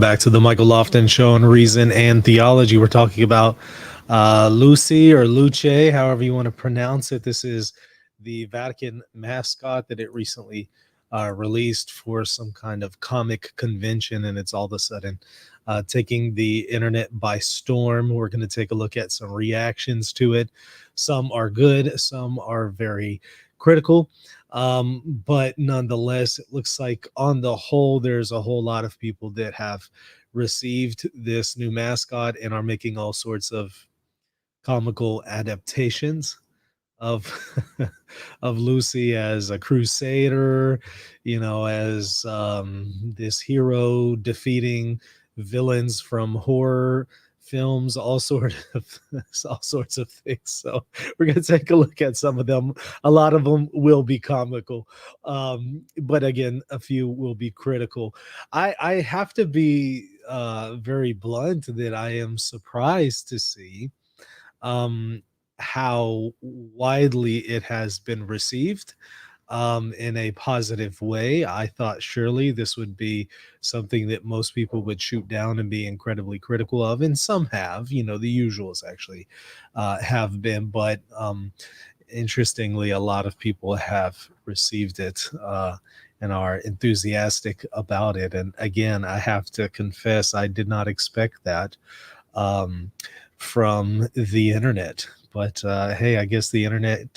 back to the Michael Lofton Show on Reason and Theology. We're talking about Lucy or Luce, however you want to pronounce it. This is the Vatican mascot that it recently released for some kind of comic convention, and it's all of a sudden taking the internet by storm. We're going to take a look at some reactions to it. Some are good, some are very critical. But nonetheless, it looks like on the whole, there's a whole lot of people that have received this new mascot and are making all sorts of comical adaptations of of Lucy as a crusader, as this hero defeating villains from horror films, all sorts of things. So we're going to take a look at some of them. A lot of them will be comical, but again, a few will be critical. I have to be very blunt that I am surprised to see um, how widely it has been received in a positive way. I thought surely this would be something that most people would shoot down and be incredibly critical of, and some have, the usuals actually have been, but interestingly, a lot of people have received it and are enthusiastic about it. And again, I have to confess, I did not expect that from the internet. But hey, I guess the internet,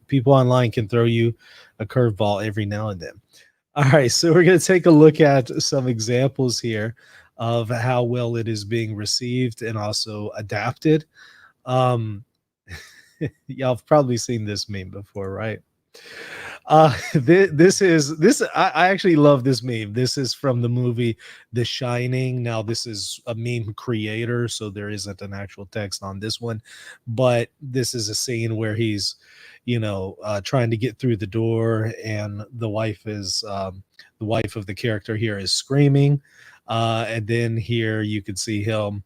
people online can throw you a curveball every now and then. All right, so we're going to take a look at some examples here of how well it is being received and also adapted. Y'all have probably seen this meme before, right? I actually love this meme. This is from the movie The Shining. Now, this is a meme creator, so there isn't an actual text on this one, but this is a scene where he's trying to get through the door, and the wife of the character here is screaming, and then here you can see him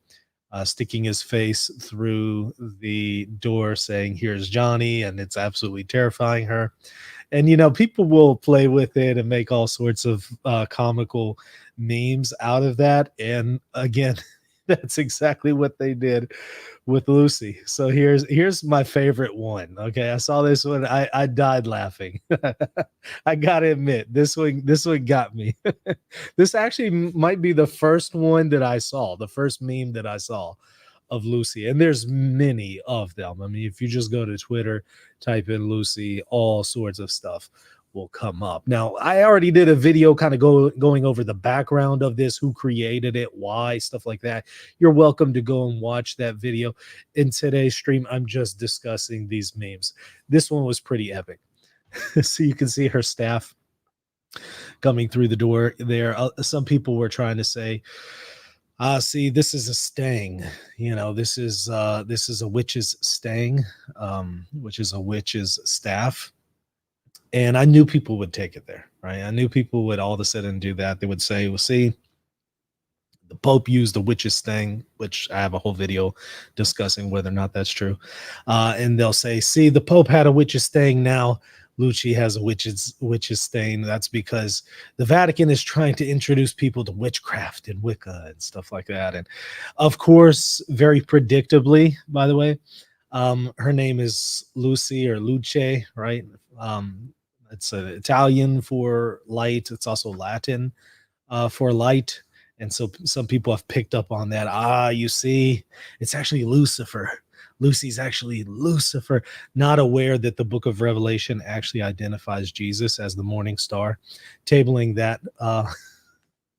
sticking his face through the door saying, "Here's Johnny," and it's absolutely terrifying her. And people will play with it and make all sorts of comical memes out of that. And again, that's exactly what they did with Lucy. So here's my favorite one. Okay, I saw this one, I died laughing. I gotta admit, this one got me. This actually might be the first one that I saw, the first meme that I saw of Lucy, and there's many of them. I mean, if you just go to Twitter, type in Lucy, all sorts of stuff will come up. Now, I already did a video kind of going over the background of this, who created it, why, stuff like that. You're welcome to go and watch that video. In today's stream, I'm just discussing these memes. This one was pretty epic. So you can see her staff coming through the door there. Some people were trying to say, see, this is a stang. This is a witch's stang, which is a witch's staff. And I knew people would take it there, right? I knew people would all of a sudden do that. They would say, well, see, the Pope used the witch's stang, which I have a whole video discussing whether or not that's true. And they'll say, see, the Pope had a witch's stang, now Lucci has a witch's stain. That's because the Vatican is trying to introduce people to witchcraft and Wicca and stuff like that. And of course, very predictably, by the way, her name is Lucy or Luce, right? It's Italian for light. It's also Latin for light. And so some people have picked up on that. You see, it's actually Lucifer. Lucy's actually Lucifer, not aware that the book of Revelation actually identifies Jesus as the morning star. Tabling that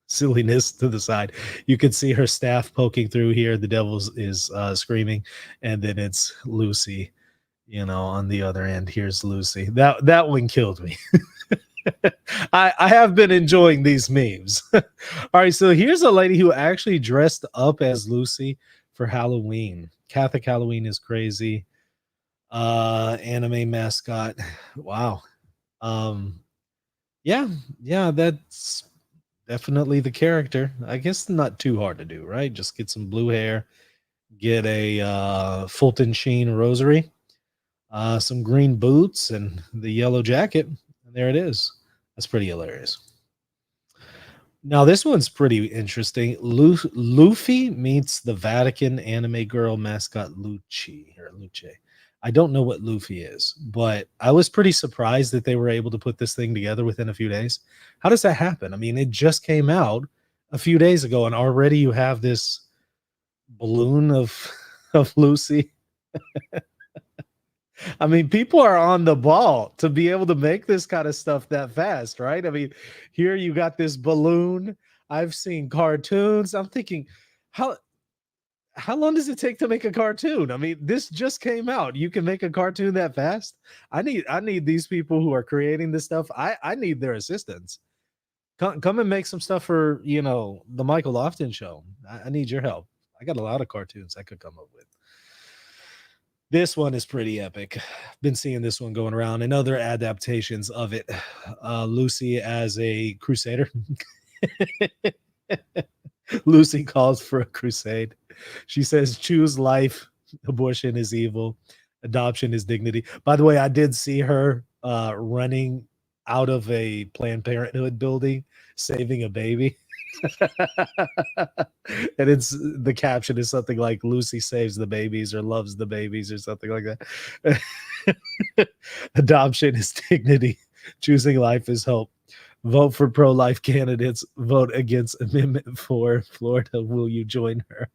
silliness to the side, you can see her staff poking through here. The devil is screaming, and then it's Lucy, on the other end. Here's Lucy. That one killed me. I have been enjoying these memes. All right, so here's a lady who actually dressed up as Lucy for Halloween. Catholic Halloween is crazy. Anime mascot. Wow. Yeah, that's definitely the character. I guess not too hard to do, right? Just get some blue hair, get a Fulton Sheen rosary, some green boots, and the yellow jacket. And there it is. That's pretty hilarious. Now this one's pretty interesting. Luffy meets the Vatican anime girl mascot Luce. I don't know what Luffy is, but I was pretty surprised that they were able to put this thing together within a few days. How does that happen? I mean, it just came out a few days ago, and already you have this balloon of of Lucy. I mean, people are on the ball to be able to make this kind of stuff that fast, right? I mean, here you got this balloon. I've seen cartoons. I'm thinking, how how long does it take to make a cartoon? I mean, this just came out. You can make a cartoon that fast? I need these people who are creating this stuff. I need their assistance. Come and make some stuff for, the Michael Lofton show. I need your help. I got a lot of cartoons I could come up with. This one is pretty epic. Been seeing this one going around and other adaptations of it. Lucy as a crusader. Lucy calls for a crusade. She says, choose life. Abortion is evil. Adoption is dignity. By the way, I did see her running out of a Planned Parenthood building, saving a baby. And it's the caption is something like Lucy saves the babies or loves the babies or something like that. Adoption is dignity. Choosing life is hope. Vote for pro-life candidates. Vote against Amendment 4. Florida, will you join her?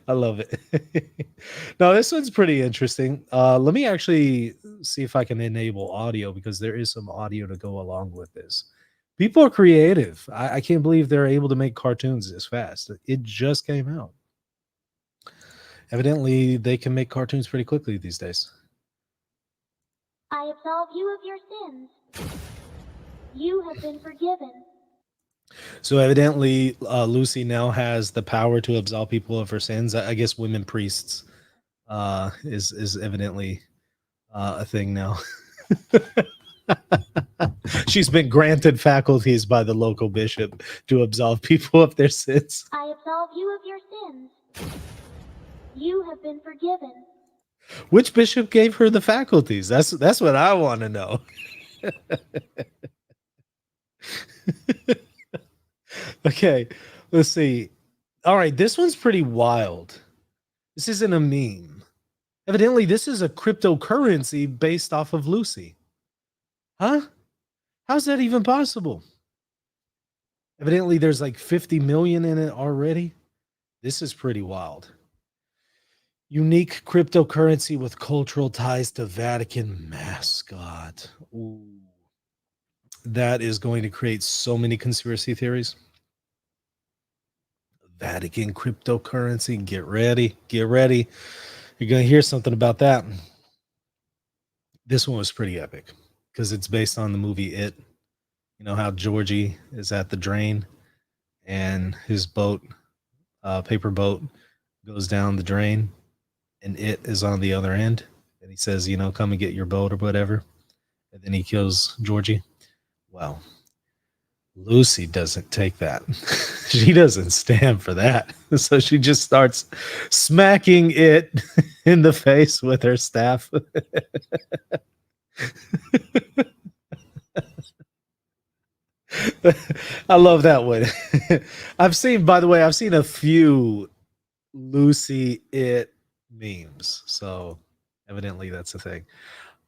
I love it. No, this one's pretty interesting. Let me actually see if I can enable audio because there is some audio to go along with this. People are creative. I can't believe they're able to make cartoons this fast. It just came out. Evidently, they can make cartoons pretty quickly these days. I absolve you of your sins. You have been forgiven. So evidently, Lucy now has the power to absolve people of her sins. I guess women priests is evidently a thing now. She's been granted faculties by the local bishop to absolve people of their sins. I absolve you of your sins. You have been forgiven. Which bishop gave her the faculties? That's what I want to know. Okay, let's see. All right, this one's pretty wild. This isn't a meme. Evidently, this is a cryptocurrency based off of Lucy. Huh? How's that even possible? Evidently, there's like 50 million in it already. This is pretty wild. Unique cryptocurrency with cultural ties to Vatican mascot. Ooh. That is going to create so many conspiracy theories. Vatican cryptocurrency. Get ready. Get ready. You're going to hear something about that. This one was pretty epic because it's based on the movie It. You know how Georgie is at the drain and his boat, paper boat, goes down the drain and It is on the other end. And he says, come and get your boat or whatever. And then he kills Georgie. Well, Lucy doesn't take that. She doesn't stand for that. So she just starts smacking It in the face with her staff. I love that one. I've seen a few Lucy It memes. So evidently that's a thing.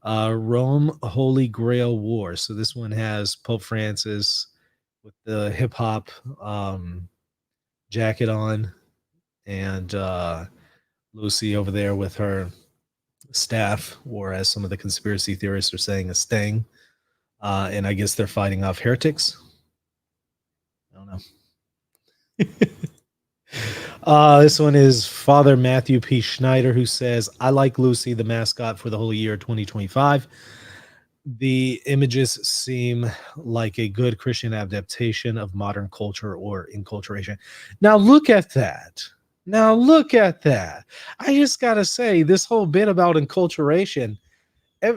Rome Holy Grail War. So this one has Pope Francis with the hip hop jacket on and Lucy over there with her staff, or as some of the conspiracy theorists are saying, a stang. And I guess they're fighting off heretics. I don't know. This one is Father Matthew P. Schneider, who says, I like Lucy, the mascot, for the whole year 2025. The images seem like a good Christian adaptation of modern culture or enculturation. Now look at that. I just got to say, this whole bit about enculturation,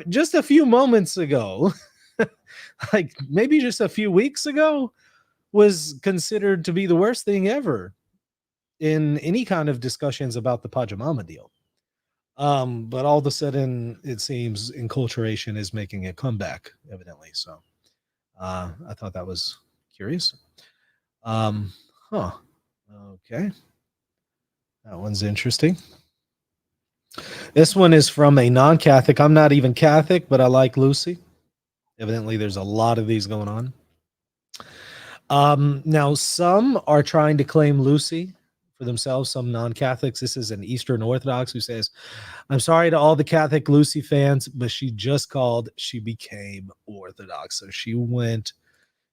just a few moments ago, like maybe just a few weeks ago, was considered to be the worst thing ever in any kind of discussions about the Pajamama deal. But all of a sudden, it seems enculturation is making a comeback, evidently. So I thought that was curious. Um, huh. Okay. That one's interesting. This one is from a non Catholic. I'm not even Catholic, but I like Lucy. Evidently, there's a lot of these going on. Now, some are trying to claim Lucy for themselves, some non Catholics. This is an Eastern Orthodox who says, I'm sorry to all the Catholic Lucy fans, but she just called, she became Orthodox. So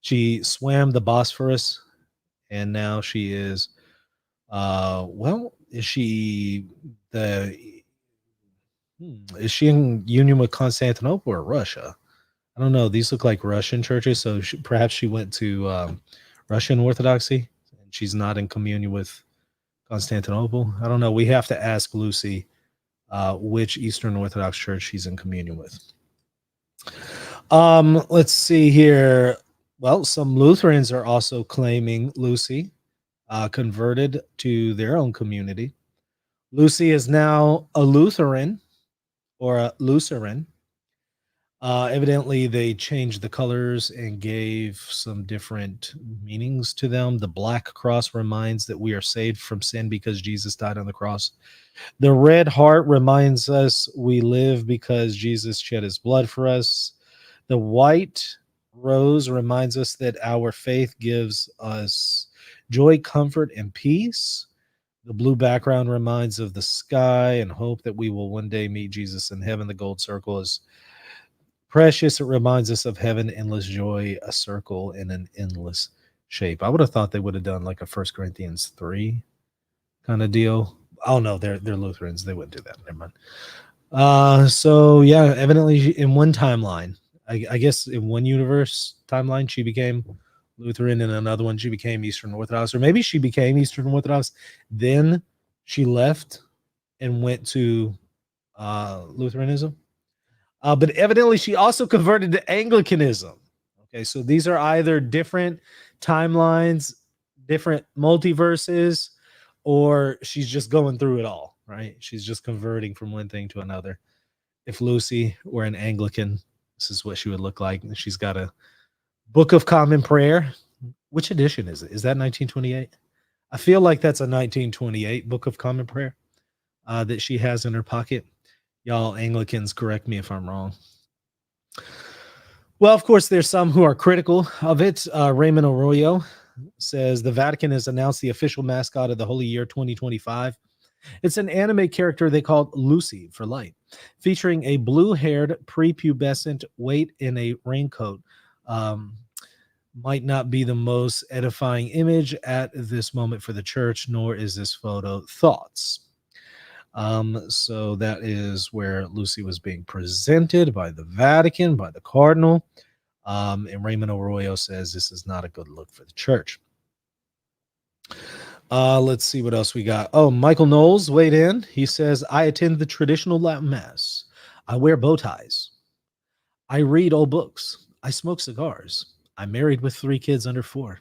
she swam the Bosphorus, and now she is, is she is she in union with Constantinople or Russia? I don't know. These look like Russian churches, so perhaps she went to Russian Orthodoxy, and she's not in communion with Constantinople. I don't know. We have to ask Lucy which Eastern Orthodox church she's in communion with. Let's see here. Well, some Lutherans are also claiming Lucy converted to their own community. Lucy is now a Lutheran or a Lutheran. Evidently, they changed the colors and gave some different meanings to them. The black cross reminds that we are saved from sin because Jesus died on the cross. The red heart reminds us we live because Jesus shed his blood for us. The white rose reminds us that our faith gives us joy, comfort, and peace. The blue background reminds of the sky and hope that we will one day meet Jesus in heaven. The gold circle is precious. It reminds us of heaven, endless joy, a circle in an endless shape. I would have thought they would have done like a 1 Corinthians 3 kind of deal. Oh no, they're Lutherans. They wouldn't do that. Never mind. So yeah, evidently in one timeline, I guess in one universe timeline, she became Lutheran, and another one she became Eastern Orthodox, or maybe she became Eastern Orthodox, then she left and went to Lutheranism. But evidently she also converted to Anglicanism. Okay, so these are either different timelines, different multiverses, or she's just going through it all, right? She's just converting from one thing to another. If Lucy were an Anglican, this is what she would look like. She's got a Book of Common Prayer. Which edition is it? Is that 1928? I feel like that's a 1928 Book of Common Prayer that she has in her pocket. Y'all Anglicans, correct me if I'm wrong. Well, of course, there's some who are critical of it. Raymond Arroyo says the Vatican has announced the official mascot of the Holy Year 2025. It's an anime character they called Lucy for light, featuring a blue-haired prepubescent wait in a raincoat. Might not be the most edifying image at this moment for the church, nor is this photo. Thoughts? So that is where Lucy was being presented by the Vatican, by the Cardinal. And Raymond Arroyo says this is not a good look for the church. Let's see what else we got. Oh, Michael Knowles weighed in. He says, I attend the traditional Latin Mass. I wear bow ties. I read old books. I smoke cigars. I'm married with 3 kids under 4.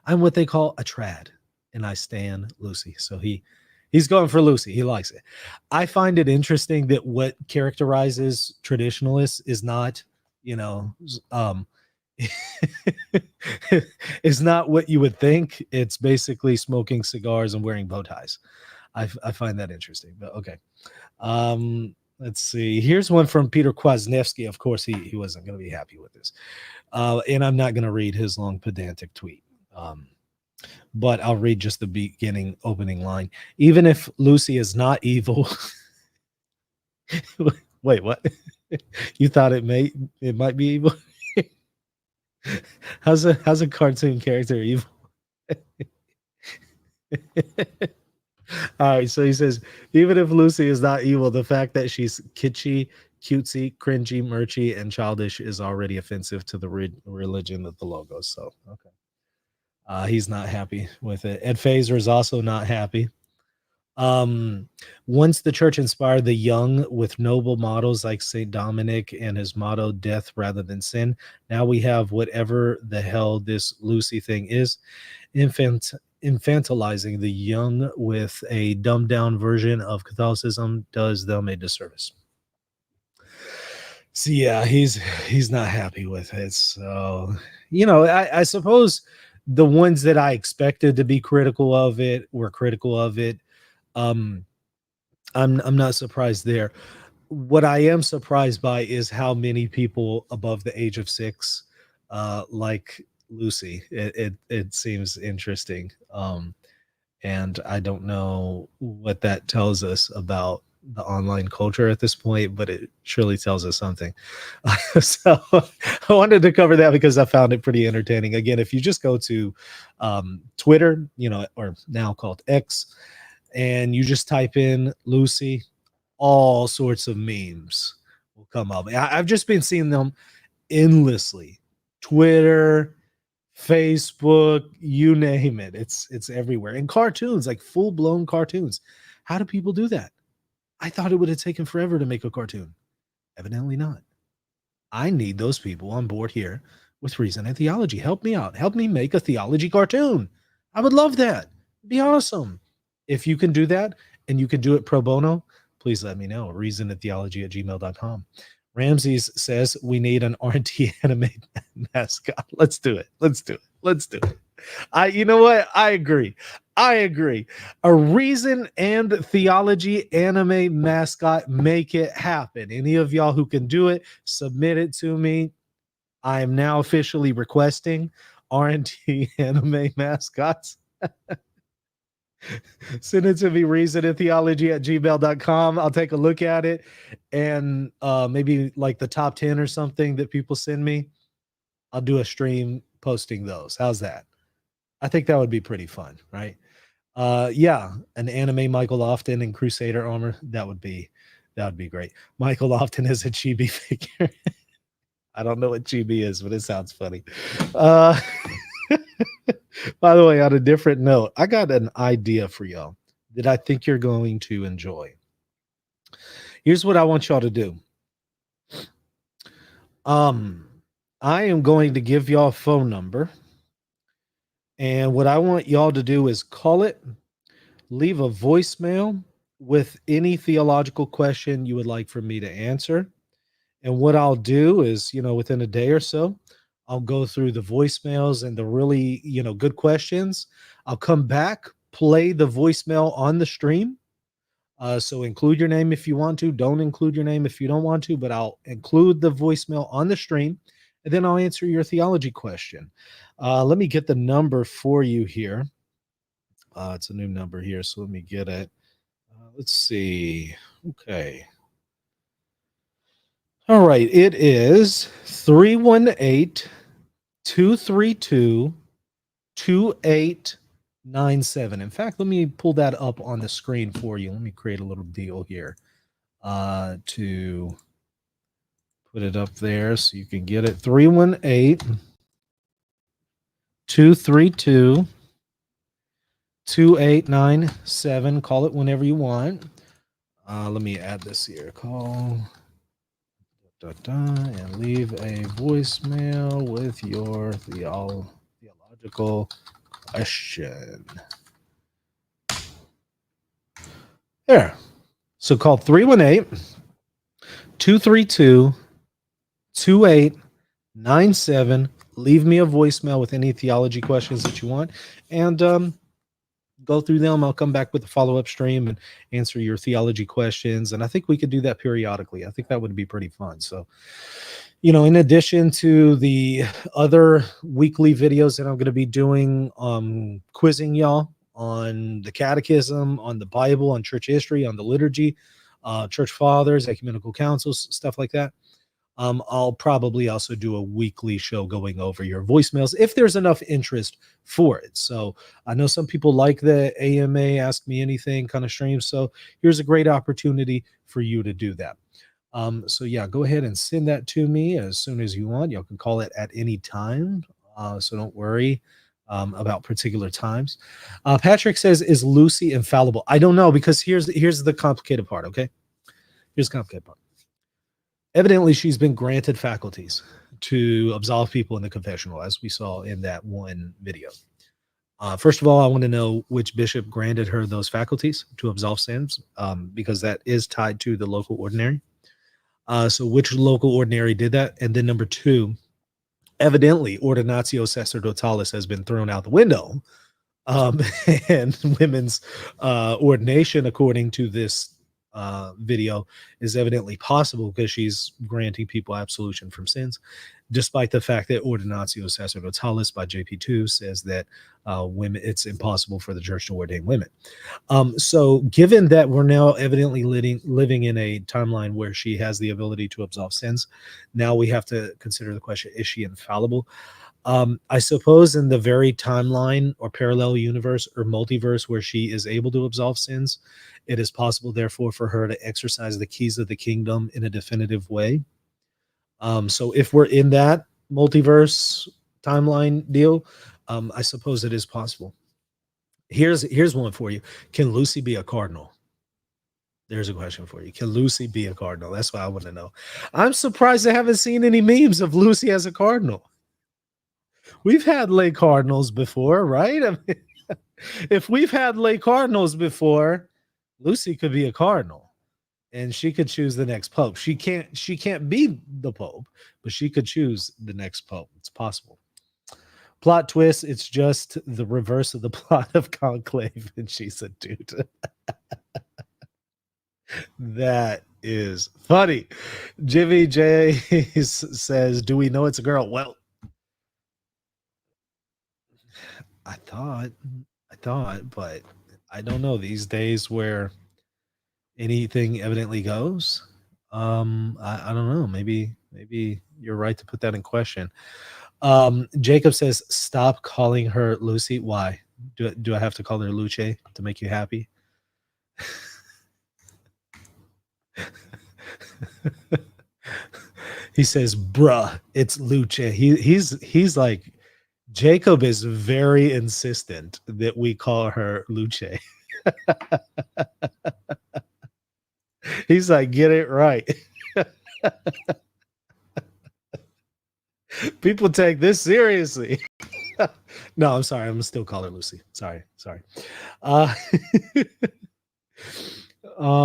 I'm what they call a trad, and I stand Lucy. So he's going for Lucy. He likes it. I find it interesting that what characterizes traditionalists is not, is not what you would think. It's basically smoking cigars and wearing bow ties. I find that interesting, but okay. Let's see. Here's one from Peter Kwasniewski. Of course, he wasn't going to be happy with this. And I'm not going to read his long pedantic tweet. But I'll read just the beginning opening line. Even if Lucy is not evil. Wait, what? You thought it might be evil? How's a cartoon character evil? All right, so he says, even if Lucy is not evil, the fact that she's kitschy, cutesy, cringy, murchy, and childish is already offensive to the religion of the logo. So, okay. He's not happy with it. Ed Fazer is also not happy. Once the church inspired the young with noble models like St. Dominic and his motto, death rather than sin. Now we have whatever the hell this Lucy thing is. infantilizing the young with a dumbed down version of Catholicism does them a disservice. So yeah, he's not happy with it. So I suppose the ones that I expected to be critical of it were critical of it. Um, I'm not surprised there. What I am surprised by is how many people above the age of 6 like Lucy. It seems interesting. And I don't know what that tells us about the online culture at this point, but it surely tells us something. So I wanted to cover that because I found it pretty entertaining. Again, if you just go to Twitter, or now called X, and you just type in Lucy, all sorts of memes will come up. I've just been seeing them endlessly. Twitter, Facebook, you name it. It's everywhere. And cartoons, like full-blown cartoons. How do people do that? I thought it would have taken forever to make a cartoon. Evidently not. I need those people on board here with Reason and Theology. Help me out. Help me make a theology cartoon. I would love that. It'd be awesome. If you can do that and you can do it pro bono, please let me know. Reasonandtheology@gmail.com. Ramses says we need an R&T anime mascot. Let's do it. Let's do it. Let's do it. You know what? I agree. I agree. A Reason and Theology anime mascot, make it happen. Any of y'all who can do it, submit it to me. I am now officially requesting R&T anime mascots. Send it to me, reasonandtheology@gmail.com. I'll take a look at it, and maybe like the top 10 or something that people send me, I'll do a stream posting those. How's that? I think that would be pretty fun, right? Yeah, an anime Michael Lofton in Crusader armor, that would be great. Michael Lofton is a chibi figure. I don't know what chibi is, but it sounds funny. Uh By the way, on a different note, I got an idea for y'all that I think you're going to enjoy. Here's what I want y'all to do. I am going to give y'all a phone number, and what I want y'all to do is call it, leave a voicemail with any theological question you would like for me to answer. And what I'll do is, within a day or so, I'll go through the voicemails and the really, good questions. I'll come back, play the voicemail on the stream. So include your name if you want to. Don't include your name if you don't want to, but I'll include the voicemail on the stream, and then I'll answer your theology question. Let me get the number for you here. It's a new number here, so let me get it. Let's see. Okay. All right. It is 318 232 2897. In fact, let me pull that up on the screen for you. Let me create a little deal here to put it up there so you can get it. 318 232 2897. Call it whenever you want. Let me add this here. Call and leave a voicemail with your theological question. There. So call 318 232 2897. Leave me a voicemail with any theology questions that you want, and go through them. I'll come back with a follow-up stream and answer your theology questions. And I think we could do that periodically. I think that would be pretty fun. So, in addition to the other weekly videos that I'm going to be doing, quizzing y'all on the catechism, on the Bible, on church history, on the liturgy, church fathers, ecumenical councils, stuff like that. I'll probably also do a weekly show going over your voicemails if there's enough interest for it. So I know some people like the AMA Ask Me Anything kind of stream. So here's a great opportunity for you to do that. So yeah, go ahead and send that to me as soon as you want. You can call it at any time. So don't worry about particular times. Patrick says, is Lucy infallible? I don't know, because here's the complicated part. Okay. Here's the complicated part. Evidently, she's been granted faculties to absolve people in the confessional, as we saw in that one video. First of all, I want to know which bishop granted her those faculties to absolve sins, because that is tied to the local ordinary. So which local ordinary did that? And then number two, evidently ordinatio sacerdotalis has been thrown out the window. Um, and women's ordination, according to this video, is evidently possible because she's granting people absolution from sins, despite the fact that Ordinatio Sacerdotalis by JP2 says that women, it's impossible for the church to ordain women. So given that we're now evidently living in a timeline where she has the ability to absolve sins, now we have to consider the question, is she infallible? I suppose in the very timeline or parallel universe or multiverse where she is able to absolve sins, it is possible, therefore, for her to exercise the keys of the kingdom in a definitive way. So if we're in that multiverse timeline deal, I suppose it is possible. Here's one for you. Can Lucy be a cardinal? There's a question for you. Can Lucy be a cardinal? That's what I want to know. I'm surprised I haven't seen any memes of Lucy as a cardinal. We've had lay cardinals before, right? I mean, if we've had lay cardinals before, Lucy could be a cardinal and she could choose the next pope. She can't be the pope, but she could choose the next pope. It's possible. Plot twist, it's just the reverse of the plot of Conclave, and she's a dude. That is funny. Jimmy J says, do we know it's a girl? Well, I thought, but I don't know these days where anything evidently goes. I don't know. Maybe you're right to put that in question. Jacob says, stop calling her Lucy. Why? Do I have to call her Luce to make you happy? He says, bruh, it's Luce. He's like, Jacob is very insistent that we call her Luce. He's like, get it right. People take this seriously. No, I'm sorry. I'm gonna still call her Lucy. Sorry. Uh,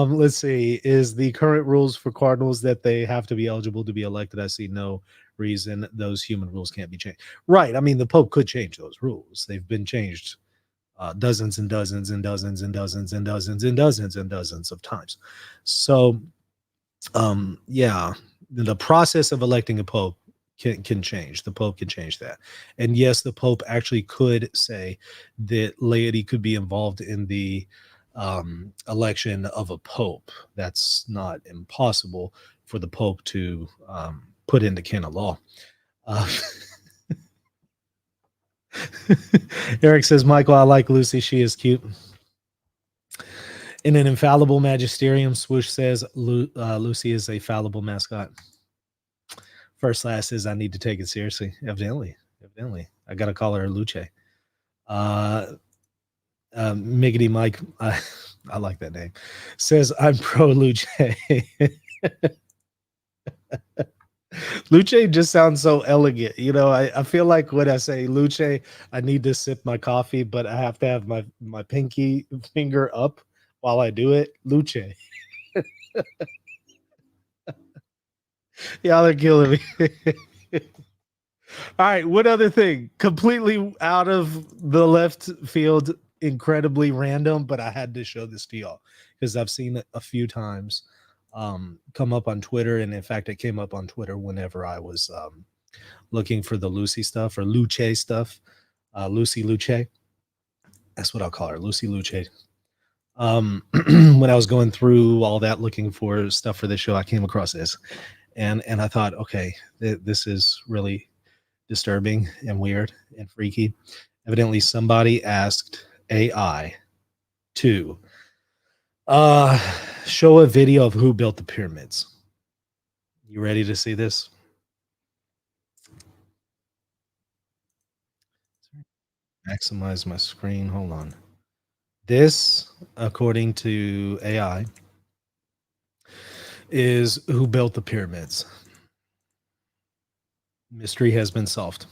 let's see. Is the current rules for cardinals that they have to be eligible to be elected? I see no reason those human rules can't be changed. Right. I mean, the Pope could change those rules. They've been changed dozens and dozens and dozens and dozens and dozens and dozens and dozens of times. So, yeah, the process of electing a pope can change. The Pope can change that. And yes, the Pope actually could say that laity could be involved in the election of a pope. That's not impossible for the Pope to put into canon law. Eric says, Michael, I like Lucy. She is cute. In an infallible magisterium, Swoosh says, Lucy is a fallible mascot. First last is, I need to take it seriously. Evidently. I got to call her Luce. Miggity Mike, I like that name, says, I'm pro Luce. Luce just sounds so elegant. You know, I feel like when I say Luce, I need to sip my coffee, but I have to have my pinky finger up while I do it. Luce. Y'all are killing me. All right, what other thing? Completely out of the left field, incredibly random, but I had to show this to y'all because I've seen it a few times come up on Twitter. And in fact, it came up on Twitter whenever I was looking for the Lucy stuff or Luce stuff. Lucy Luce. That's what I'll call her, Lucy Luce. When I was going through all that looking for stuff for this show, I came across this. And I thought, okay, this is really disturbing and weird and freaky. Evidently, somebody asked AI to show a video of who built the pyramids. You ready to see this? Maximize my screen. Hold on. This, according to AI, is who built the pyramids. Mystery has been solved.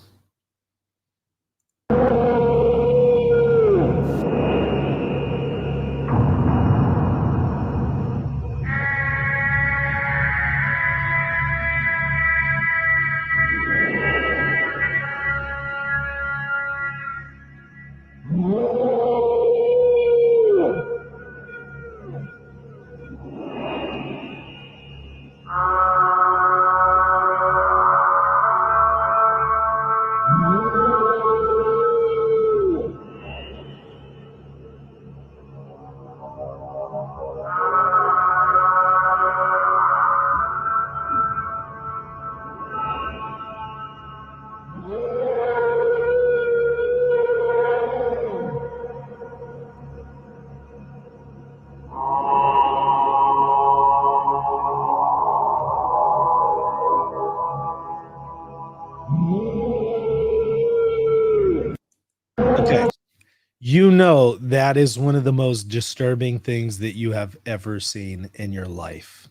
You know, that is one of the most disturbing things that you have ever seen in your life.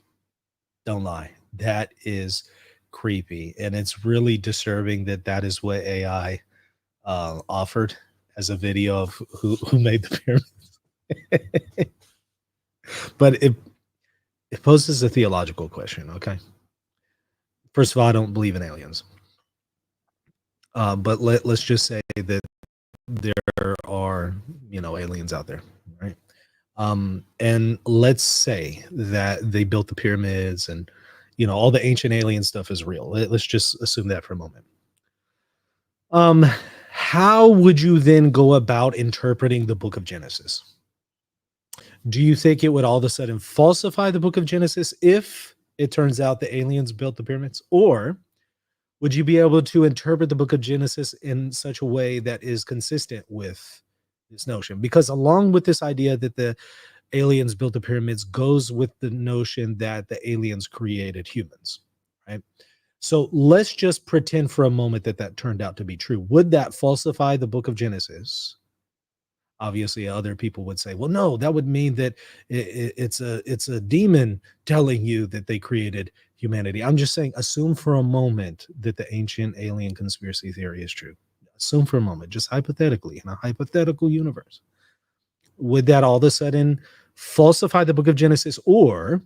Don't lie. That is creepy. And it's really disturbing that that is what AI offered as a video of who made the pyramid. But it poses a theological question. Okay. First of all, I don't believe in aliens. But let's just say that there are, aliens out there, right? And let's say that they built the pyramids and, all the ancient alien stuff is real. Let's just assume that for a moment. Um, how would you then go about interpreting the book of Genesis? Do you think it would all of a sudden falsify the book of Genesis if it turns out the aliens built the pyramids? Or would you be able to interpret the book of Genesis in such a way that is consistent with this notion? Because along with this idea that the aliens built the pyramids goes with the notion that the aliens created humans, right? So let's just pretend for a moment that that turned out to be true. Would that falsify the book of Genesis? Obviously, other people would say, well, no, that would mean that it's a demon telling you that they created humanity. I'm just saying, assume for a moment that the ancient alien conspiracy theory is true. Assume for a moment, just hypothetically, in a hypothetical universe. Would that all of a sudden falsify the book of Genesis? Or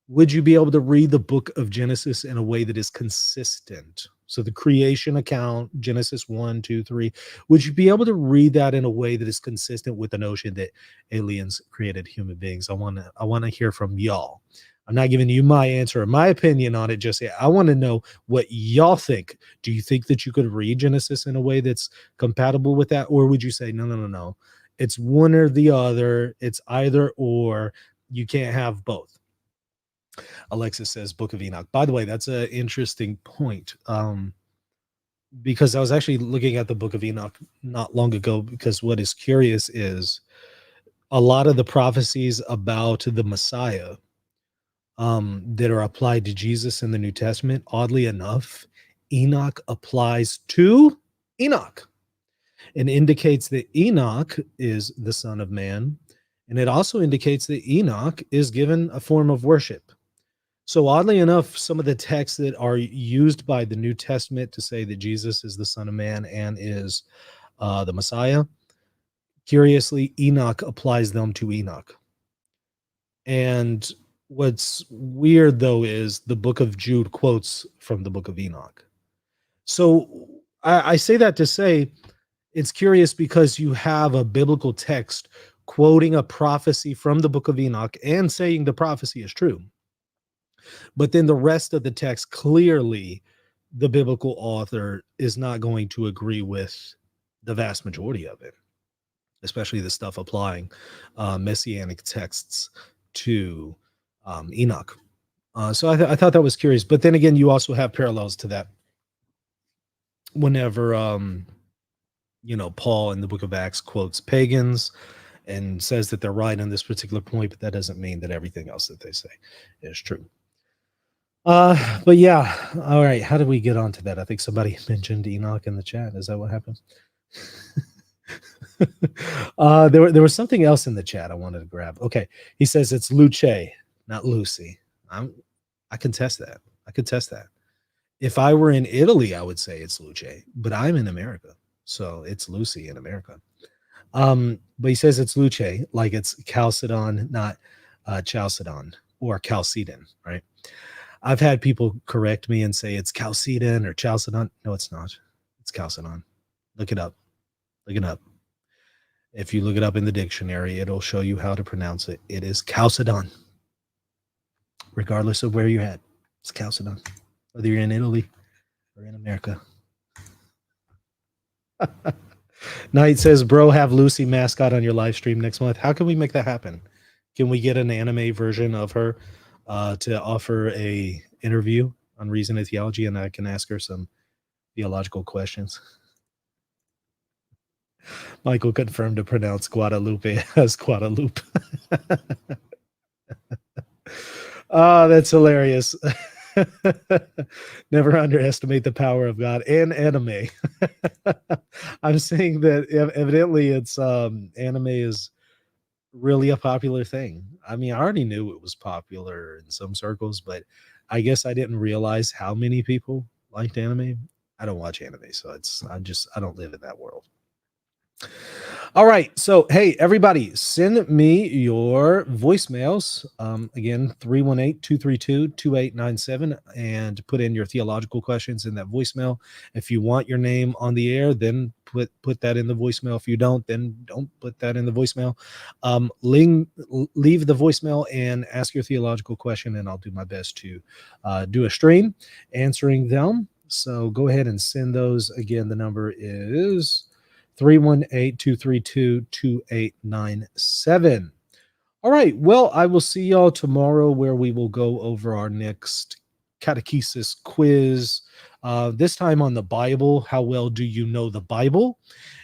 would you be able to read the book of Genesis in a way that is consistent? So the creation account, Genesis 1, 2, 3, would you be able to read that in a way that is consistent with the notion that aliens created human beings? I want to hear from y'all. I'm not giving you my answer or my opinion on it just yet. I want to know what y'all think. Do you think that you could read Genesis in a way that's compatible with that? Or would you say, no, no, no, no. It's one or the other. It's either or. You can't have both. Alexis says Book of Enoch. By the way, that's an interesting point. Because I was actually looking at the Book of Enoch not long ago, because what is curious is a lot of the prophecies about the Messiah that are applied to Jesus in the New Testament, oddly enough, Enoch applies to Enoch and indicates that Enoch is the son of man. And it also indicates that Enoch is given a form of worship. So oddly enough, some of the texts that are used by the New Testament to say that Jesus is the Son of Man and is the Messiah, curiously, Enoch applies them to Enoch. And what's weird, though, is the book of Jude quotes from the book of Enoch. So I say that to say it's curious because you have a biblical text quoting a prophecy from the book of Enoch and saying the prophecy is true. But then the rest of the text, clearly, the biblical author is not going to agree with the vast majority of it, especially the stuff applying messianic texts to Enoch. So I thought that was curious. But then again, you also have parallels to that. Whenever, Paul in the book of Acts quotes pagans and says that they're right on this particular point, but that doesn't mean that everything else that they say is true. But yeah, all right. How did we get onto that? I think somebody mentioned Enoch in the chat. Is that what happened? There was something else in the chat I wanted to grab. Okay, he says it's Luce, not Lucy. I can test that. I could test that. If I were in Italy, I would say it's Luce, but I'm in America, so it's Lucy in America. But he says it's Luce, like it's Chalcedon, not Chalcedon or Chalcedon, right? I've had people correct me and say it's Chalcedon or Chalcedon. No, it's not. It's Chalcedon. Look it up. Look it up. If you look it up in the dictionary, it'll show you how to pronounce it. It is Chalcedon. Regardless of where you're at, it's Chalcedon. Whether you're in Italy or in America. Knight says, bro, have Lucy Mascot on your live stream next month. How can we make that happen? Can we get an anime version of her to offer a interview on Reason and Theology, and I can ask her some theological questions? Michael confirmed to pronounce Guadalupe as Guadalupe. Oh, that's hilarious. Never underestimate the power of God and anime. I'm saying that evidently it's anime is really a popular thing. I mean, I already knew it was popular in some circles, but I guess I didn't realize how many people liked anime. I don't watch anime, so I don't live in that world. All right. So, hey, everybody, send me your voicemails. Again, 318-232-2897, and put in your theological questions in that voicemail. If you want your name on the air, then put that in the voicemail. If you don't, then don't put that in the voicemail. Leave the voicemail and ask your theological question, and I'll do my best to do a stream answering them. So go ahead and send those. Again, the number is 318-232-2897. All right. Well, I will see y'all tomorrow where we will go over our next catechesis quiz. This time on the Bible. How well do you know the Bible?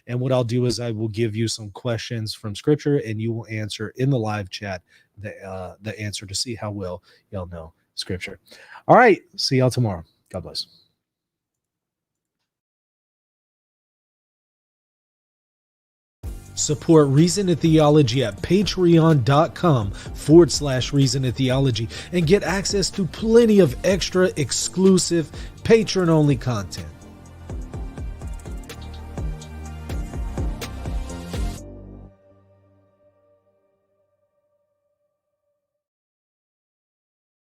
And what I'll do is I will give you some questions from Scripture, and you will answer in the live chat the answer to see how well y'all know Scripture. All right. See y'all tomorrow. God bless. Support Reason and Theology at patreon.com/Reason and Theology and get access to plenty of extra exclusive patron-only content.